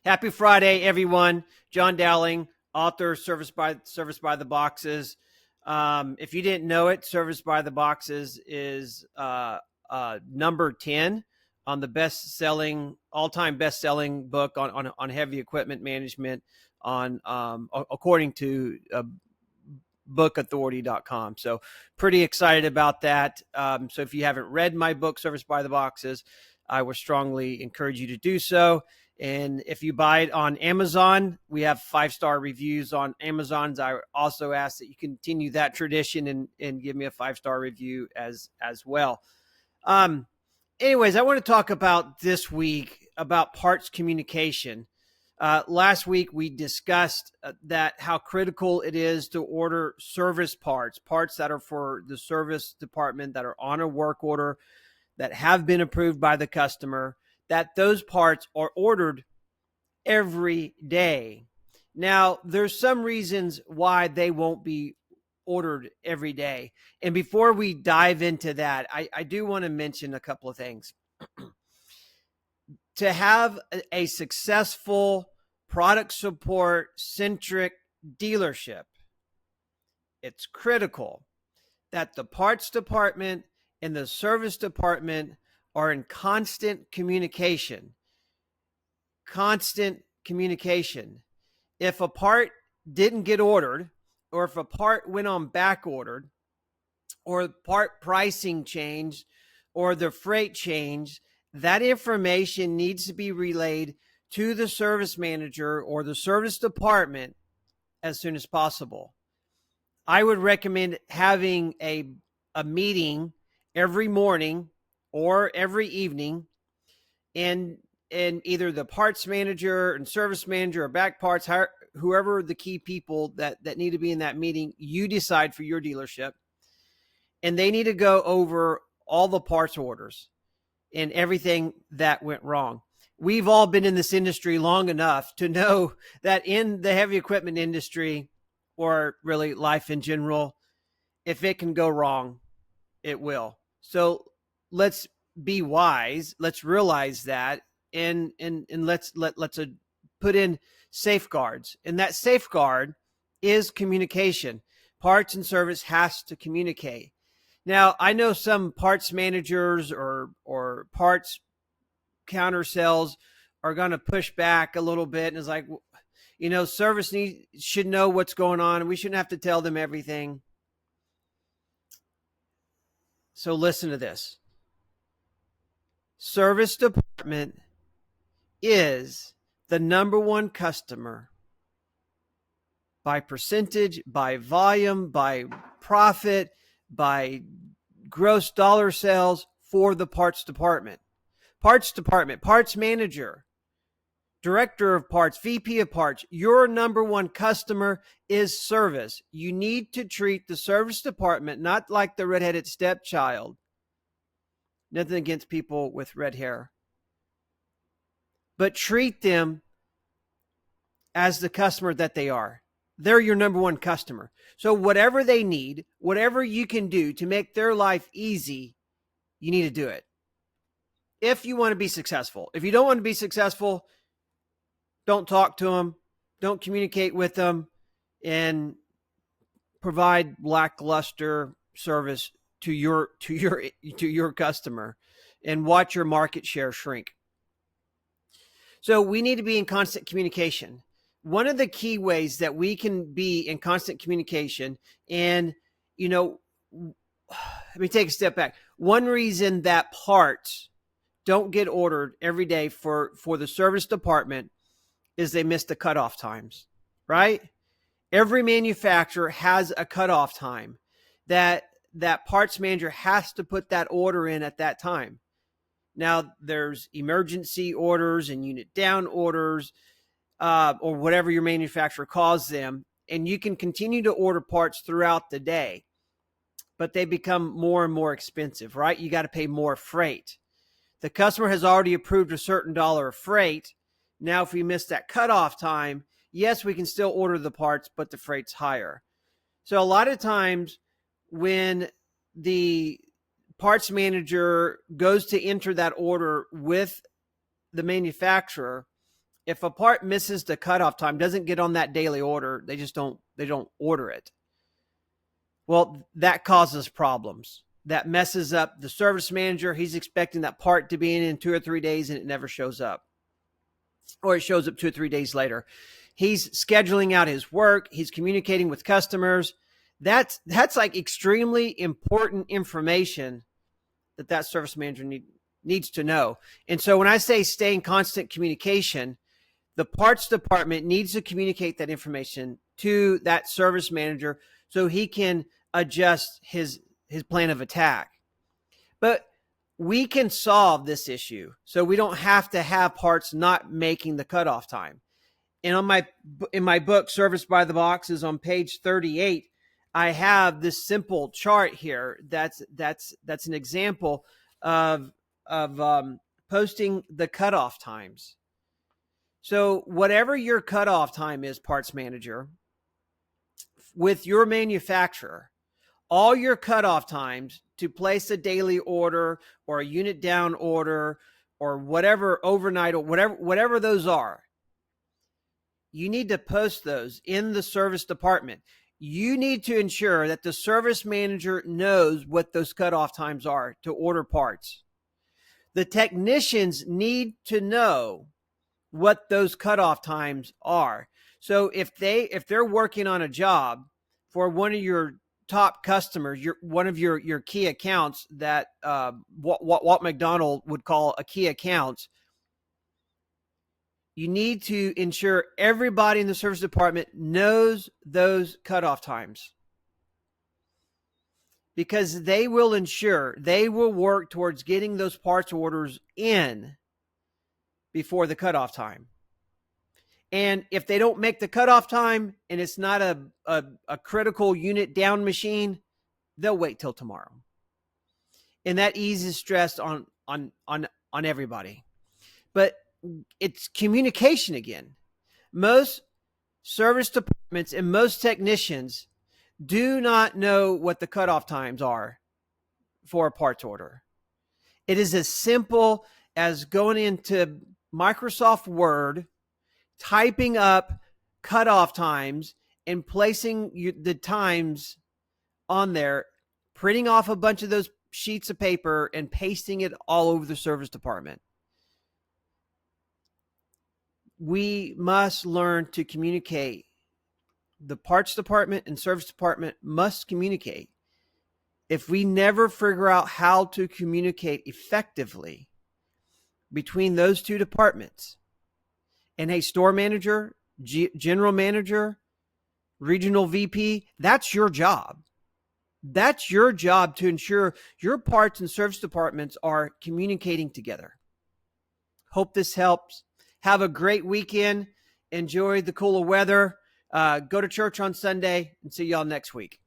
Happy Friday, everyone. John Dowling, author, Service by the Boxes. If you didn't know it, Service by the Boxes is number 10 on the all-time best-selling book on heavy equipment management according to bookauthority.com. So pretty excited about that. So if you haven't read my book, Service by the Boxes, I would strongly encourage you to do so. And if you buy it on Amazon, we have 5-star reviews on Amazon. I also ask that you continue that tradition and give me a 5-star review as well. Anyways, I want to talk about this week about parts communication. Last week, we discussed how critical it is to order service parts that are for the service department, that are on a work order, that have been approved by the customer, that those parts are ordered every day. Now, there's some reasons why they won't be ordered every day. And before we dive into that, I do want to mention a couple of things. To have a successful product support centric dealership, it's critical that the parts department and the service department are in constant communication. Constant communication. If a part didn't get ordered, or if a part went on back ordered, or part pricing changed, or the freight changed, that information needs to be relayed to the service manager or the service department as soon as possible. I would recommend having a meeting every morning or every evening, and either the parts manager and service manager or back parts, whoever the key people that need to be in that meeting, you decide for your dealership, and they need to go over all the parts orders and everything that went wrong. We've all been in this industry long enough to know that in the heavy equipment industry, or really life in general, if it can go wrong, it will. So let's be wise. Let's realize that, and let's put in safeguards. And that safeguard is communication. Parts and service has to communicate. Now, I know some parts managers or parts counter sales are going to push back a little bit, and it's like, service should know what's going on, and we shouldn't have to tell them everything. So listen to this. Service department is the number one customer by percentage, by volume, by profit, by gross dollar sales for the parts department. Parts department, parts manager, director of parts, VP of parts, your number one customer is service. You need to treat the service department not like the redheaded stepchild. Nothing against people with red hair. But treat them as the customer that they are. They're your number one customer. So whatever they need, whatever you can do to make their life easy, you need to do it. If you want to be successful. If you don't want to be successful, don't talk to them, don't communicate with them, and provide lackluster service to your customer, and watch your market share shrink. So we need to be in constant communication. One of the key ways that we can be in constant communication, and let me take a step back. One reason that parts don't get ordered every day for the service department is they miss the cutoff times, right? Every manufacturer has a cutoff time that parts manager has to put that order in at that time. Now, there's emergency orders and unit down orders, or whatever your manufacturer calls them, and you can continue to order parts throughout the day, but they become more and more expensive, right? You got to pay more freight. The customer has already approved a certain dollar of freight. Now, if we miss that cutoff time, yes, we can still order the parts, but the freight's higher. So a lot of times when the parts manager goes to enter that order with the manufacturer, if a part misses the cutoff time, doesn't get on that daily order, they don't order it. Well, that causes problems. That messes up the service manager. He's expecting that part to be in 2 or 3 days and it never shows up. Or it shows up 2 or 3 days later. He's scheduling out his work. He's communicating with customers. That's like extremely important information that service manager needs to know. And so when I say stay in constant communication, the parts department needs to communicate that information to that service manager so he can adjust his plan of attack. But we can solve this issue so we don't have to have parts not making the cutoff time. And in my book, Service by the Box, is on page 38. I have this simple chart here. That's an example of posting the cutoff times. So whatever your cutoff time is, parts manager, with your manufacturer, all your cutoff times to place a daily order or a unit down order or whatever overnight or whatever those are, you need to post those in the service department. You need to ensure that the service manager knows what those cutoff times are to order parts. The technicians need to know what those cutoff times are. So if they're working on a job for one of your top customers, one of your key accounts that Walt McDonald would call a key account, you need to ensure everybody in the service department knows those cutoff times, because they will work towards getting those parts orders in before the cutoff time. And if they don't make the cutoff time and it's not a critical unit down machine, they'll wait till tomorrow. And that eases stress on everybody. But it's communication again. Most service departments and most technicians do not know what the cutoff times are for a parts order. It is as simple as going into Microsoft Word, typing up cutoff times and placing the times on there, printing off a bunch of those sheets of paper and pasting it all over the service department. We must learn to communicate. The parts department and service department must communicate. If we never figure out how to communicate effectively between those two departments, and hey, store manager, general manager, regional VP, that's your job. That's your job to ensure your parts and service departments are communicating together. Hope this helps. Have a great weekend. Enjoy the cooler weather. Go to church on Sunday, and see y'all next week.